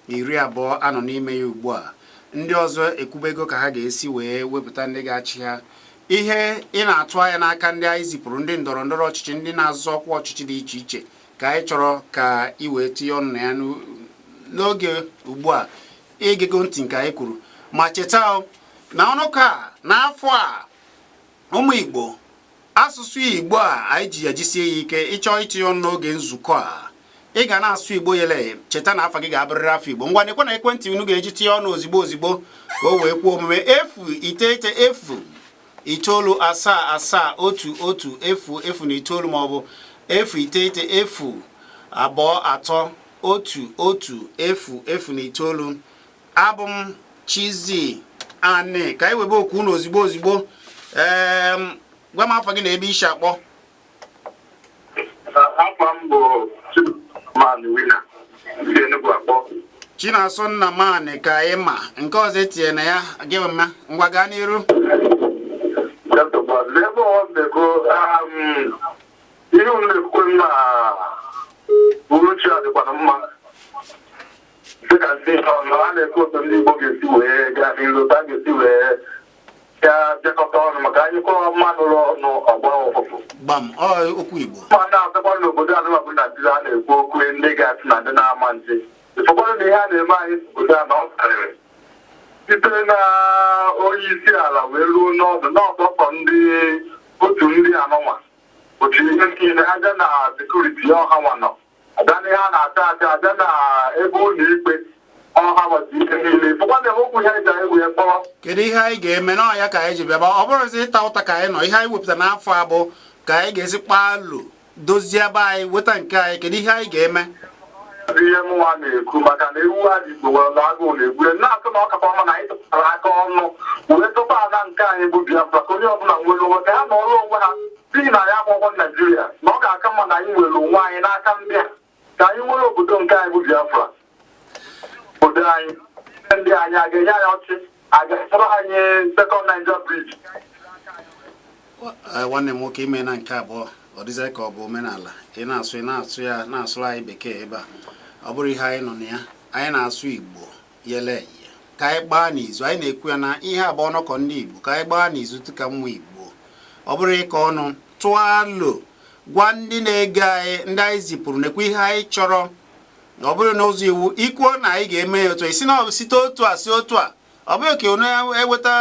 Speaker 3: 2020 anọ n'ime ya ugbu a ndị ọzọ ekwubego ka ha ga-esi wee wepụta ndị ga-achị ha ihe ị na-atụ anya n'aka ndị anyị zipụrụ ndị ndọrọ ndọrọ ọchịchị ndị na-azọ ọkwa ọchịchị dị iche iche ka anyị chọrọ ka ị wee tinye ọnụ na ya n'oge ugbu a igego ntị nke anyị kwuru ma cheta na ọnụka n'afọ a ụmụ Igbo asụsụ Igbo a anyị ji ejisie ya ike ịchọ itinye ọnụ n'oge nzukọ a ị ga na-asụ Igbo yele cheta na afọ gị ga-abụrịrị afọ Igbo ngwa nekwe na ekwentị unu ga-eji tinye ọnụ ozigbo ka o wee kwuo omume 09977011109 maọbụ 09922311109 abụ m Chizzy Ani ka anyị webe okwu unu ozigbo gwa m afọ gị na ebe isi akpọ Chinasọ Nnamani ka anyị ma nke ọzọ etinye na ya gị mma ngwa gaa n'iru
Speaker 5: ihe na-ekwe na uruchi adịkwana mma dịka ndị a na-ekwe otu ndị Igbo ga-esi wee gaa n'iru ta ga-esi wee ya bịakọta ọnụ maka anyị kọọ mmadụ rụọ ọnụ ọgba ụfụfụ
Speaker 3: gbam okwu Igbo
Speaker 5: ma na-asịkwa n'obodo azụmabụ Naijiria a na-ekwu okwu ndị ga-asị na ndị na-ama ntị ịfọkwanụ na ihe a na-eme anyị obodo a na ọ karịrị site na onye isi ala wee ruo n'ọdụ n'ọsọsọ ndị otu ndị anọnwa otu ihe niile aja na sekuriti ọha nwanọ abịa na ihe a na-ata ata abịa na ebe ụlọ ikpe ọha gbata ihe niile ịfọkwana okwu ihe eji anyị wee kpọrọ
Speaker 3: kedu ihe anyị ga-eme n'ọhịa ka anyị ji bịaba ọ bụrụzi ịta ụta ka anyị nọ ihe anyị wepụtara n'afọ abụ ka anyị ga-esi kpalụ dozie ebe anyị weta nke anyị kedu ihe anyị ga-eme
Speaker 5: ihe mụnwa na-ekwu maka na ewu a ji Igbo nwere na agụụ na-egbure na-atụ na ọkakọ ọma na anyị tụpụtara aka ọnụ wee tụpa ada nke anyị bụ Biafra ka onye ọbụla nwere onwe ka ha nọrọ onwe ha n'ihi na ya akwụkwọ Naijiria na ọ ga-aka mma na anyị nwere onwe anyị n'aka ndị a ka anyị nwere obodo nke anyị bụ Biafra obodo anyị ndị anyị a ga-enye anyị ọchị a ga-esoro anyị sekọnd Niger briji
Speaker 3: nwanne m nwoke ime na nke abụọ ọ dịzị ka ọ bụ omenala ị na-asụ ya na-asụrụ anyị bekee ebe a ọ bụrụ ihe anyị nọ na ya anyị na-asụ Igbo yele ka anyị gbaa n'izu anyị na-ekwu ya na ihe abụọ ọnọkọ ndị Igbo ka anyị gbaa n'izu tụka mmụ Igbo ọ bụrụ ịkọ ọnụ tụọ alo gwa ndị na-ege anyị ndị anyị zipụrụ na-ekwu ihe anyị chọrọ ọ bụrụ na ụzọ iwu ikwuo na anyị ga-eme ya otu isi na site otu a si otu a ọ bụghị ka onye eweta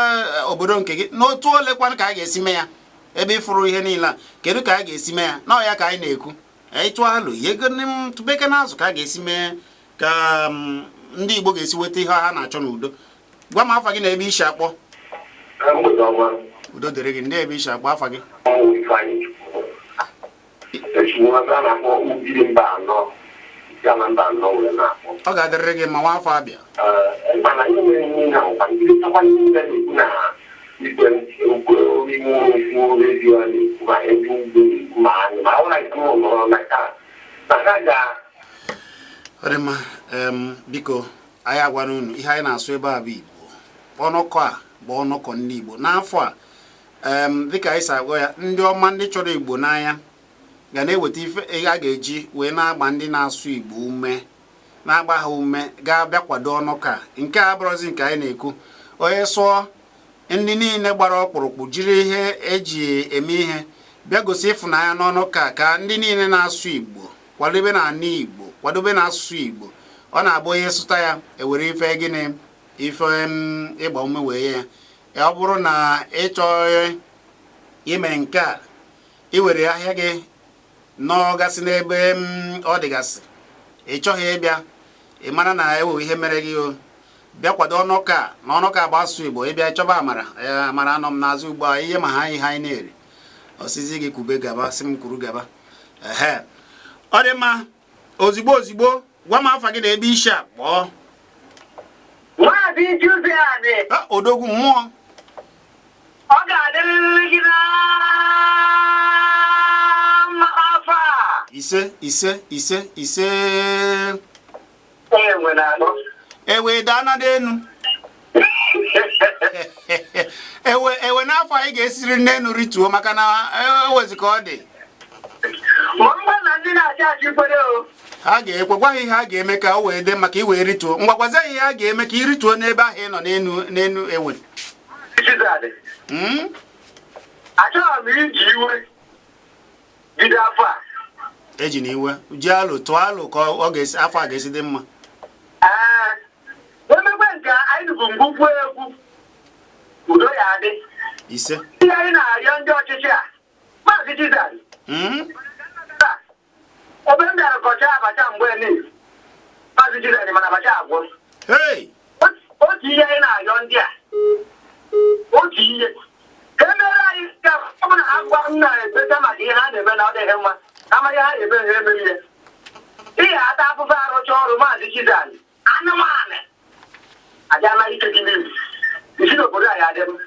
Speaker 3: obodo nke gị n'otu olekwanụ ka anyị ga-esi mee ya ebe ịfụrụ ihe niile a kedu ka a ga-esi mee ya na ọ ya ka anyị na-ekwu anyị tụọ alụ ihe tụbeke na azụ ka a ga-esi mee ka ndị Igbo ga-esi weta ihe ha na-achọ n'udo gwa m afa gị na ebe isi akpọ udo dịrị gị ndị ebe isi akpọ afa gị ọ ga-adịrịrị gị ma nwa afọ abịa ọ dị mma biko anyị agwara unu ihe anyị na-asụ ebe a bụ Igbo ọnụkọ a bụ ọnụkọ ndị Igbo n'afọ a dịka anyị si agwa ya ndị ọma ndị chọrọ Igbo n'anya ga na-eweta ife a ga-eji wee na-agba ndị na-asụ Igbo ume na-agba ha ume ga-abịa kwado ọnụkọ a nke a bụrụzi nke anyị na-ekwu onye sụọ ndị niile gbara ọkpụrụkpụ jiri ihe eji eme ihe bịa gosi ịfụnanya n'ọnụ ka ndị niile na-asụ Igbo kwadobe na ana Igbo kwadobe na asụsụ Igbo ọ na-abụ onye sụta ya ewere ife gịnị ife ịgba ume wee ya ọ bụrụ na ị chọọ ime nke a iwere ahịa gị nọgasị n'ebe ọ dịgasị ị chọghị ịbịa ị mara na ewe ihe mere gị o bịa kwado ọnụka na ọnụka bụ asụsụ Igbo ịbịa chọba amara anọ m n'azụ ugbu a ihe ma ha ihe anyị na-eri ọsịzi gị kwube gaba sị m kwuru gaba ọ dị mma ozigbo gwa m afa gị na ebe isi a kpọọ odogwu mmụọ
Speaker 5: ọ ga-adịrịrị gị na afọ
Speaker 3: ise ewe daana n'enu ewe n'afọ anyị ga-esiri n'enu rituo maka na ewezi ka ọ dị ha ga-ekwe gwa ha ihe ha ga-eme ka o wee dị maka iwee rituo ngwagwazi ihe ha ga-eme ka irituo n'ebe ahụ ị nọ n'enu ewe
Speaker 5: achọrọ m iji iwe bido afọ a
Speaker 3: eji na iwe ji alụ tụọ alụ ka ọ ga-esi afọ a ga-esi dị mma
Speaker 5: emegbe nke anyị bụ mgbukwu egwu udo ya adị
Speaker 3: ise
Speaker 5: ihe anyị na-arịọ ndị ọchịchị a maazị Jizọs ebe m bịara kọcha abacha mgbe niile maazị Jizọs mana abacha agwụ otu ihe anyị na-arịọ ndị a otu ihe ka emere anyị ka ọ bụla ha gwa m na-ebeta maka ihe ha na-eme na ọ dịghị mma amaghị ha ebe ha eme ihe ihe ata afụfe arụcha ọrụ maazị Jizọs anụmanụ abịala ike gị n'ihu isi n'obodo anyị adị m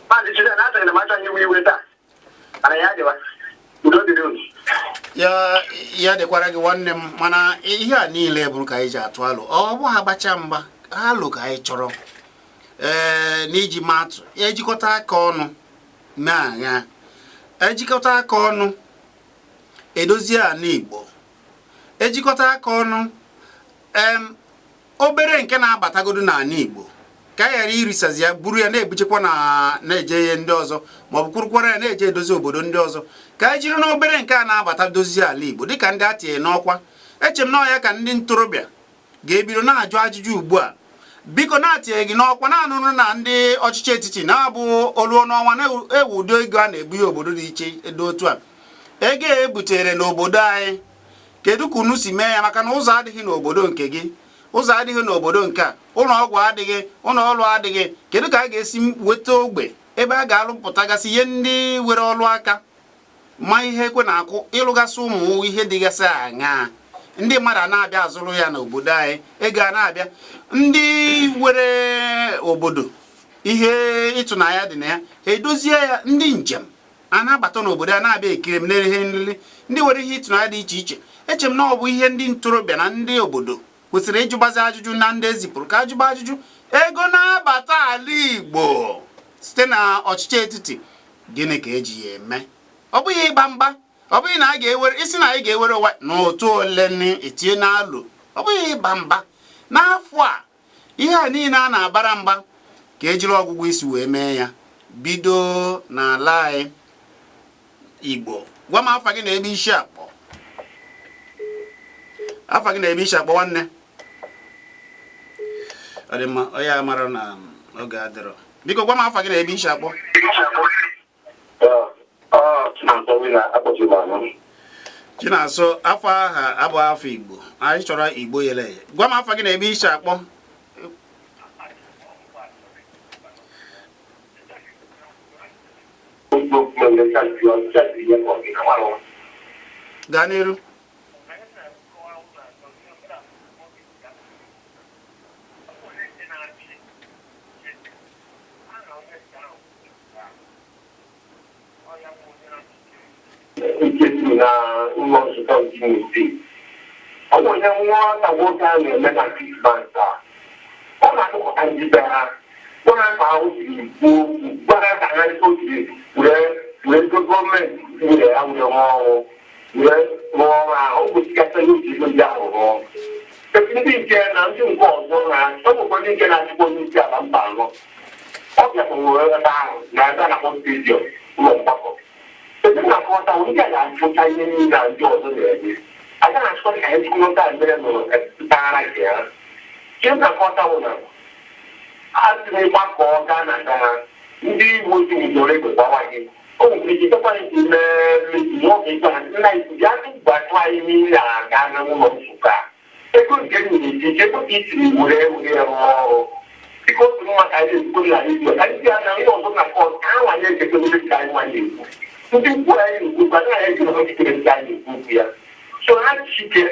Speaker 5: maazị Jizọs na-asịrị na m achọghị iwe iwe taa mana ya dịwa udo dịrị unu
Speaker 3: ya dịkwara gị nwanne m mana ihe a niile bụrụ ka anyị ji atụ alụ ọ bụ ha gbacha mgba alụ ka anyị chọrọ n'iji matụ ejikọta aka ọnụ na-agha ejikọta aka ọnụ edozie ala Igbo ejikọta aka ọnụ obere nke na-abatagodu n'ala Igbo ka a ghara irisazi ya buru ya na-ebuchekwa na-eje ihe ndị ọzọ ma ọ bụ kwurukwara ya na-eje edozi obodo ndị ọzọ ka anyị jiri n'obere nke a na-abata dozie ala Igbo dịka ndị atinye n'ọkwa eche m na ya ka ndị ntorobịa ga-ebido na-ajụ ajụjụ ugbu a biko na-atinye gị n'ọkwa na-anụrụ na ndị ọchịchị etiti na-abụ oluo n'ọnwa na-ewu udo ego a na-ebu ya obodo dị iche edo otu a ego ebutere n'obodo anyị kedu ka unu si mee ya maka na ụzọ adịghị n'obodo nke gị ụzọ adịghị n'obodo nke a ụlọ ọgwụ adịghị ụlọ ọrụ adịghị kedu ka a ga-esi weta ogbe ebe a ga-alụpụtagasị ihe ndị were ọrụ aka ma ihe ekwe na-akụ ịlụgasị ụmụ ihe dịgasị aṅaa ndị mmadụ na-abịa azụrụ ya n'obodo anyị ego a na-abịa ndị were obodo ihe ịtụnanya dị na ya edozie ya ndị njem a na-abata n'obodo a na-abịa ekiri m n'ere ihe nlele ndị were ihe ịtụnanya dị iche iche eche m na ọ bụ ihe ndị ntorobịa na ndị obodo kwesịrị ịjụbazi ajụjụ na ndị ezipụrụ ka ajụba ajụjụ ego na-abata ala Igbo site na ọchịchị etiti gịnị ka eji ya eme ọ bụghị ịgba mgba ọ bụghị na a ga-ewere isi na anyị ga-ewere ụwa n'otu ole etinye n'alụ ọ bụghị ịgba mgba n'afọ a ihe a niile a na-abara mgba ka ejiri ọgwụgwụ isi wee mee ya bido n'ala anyị Igbo gwa m afa gị na ebe isi akpọ afa gị na ebe isi akpọ nwanne ọ dị mma onye amara na oge adịrọ biko gwa m afa gị na ebe isi akpọ Chinasọ afọ aha abụ afọ Igbo anyị chọrọ Igbo yele ya gwa m afa gị na ebe isi akpọ gaa n'iru
Speaker 5: na ụlọ nzukọ ndị Imo. Ọ bụ onye nwata nwoke a na-eme na Krismas a ọ na-atụpụta ndị be ha gwara ka ahụ siri kwuo okwu gwara ka ha siri were ego gọọmenti nyere ha were rụọ ọrụ were rụọ ọrụ ahụ ọ gosikacha n'oji ego ndị ahụ rụọ ndị nke na ndị nke ọzọ na ọ bụkwa ndị nke na-achịkwa onye isi ala mba anọ ọ bịakwuru ebe ahụ na ebe a na-akpọ stadiọm ụlọ mgbakọ ebe na-akọta ndị a ga-achụta ihe niile na ndị ọzọ na-eme aga na-achọta ka anyị jikọta mere nụrụ mpaghara nke ha ihe na-akọta bụ na a sịrị gbakọ gaa na aka ha ndị Igbo si n'usoro egbe gbawa gị o nwere ike ịchekwa isi meezi n'oge ịgwa ha nna isi bịa gbachụ anyị niile aga na ụlọ nzukọ a ego nke nyere ike ego ka isiri were rụọ ọrụ dịka otu nwa ka anyị ezigbo na redio ka ndị a na ndị ọzọ na kọt ka ha nwanye ekekere ka anyị nwanye ekwu ndị ukwu anyị na-ekwu gwa na anyị ejiri ọchịchịrị ndị anyị ekwu ya so ha chike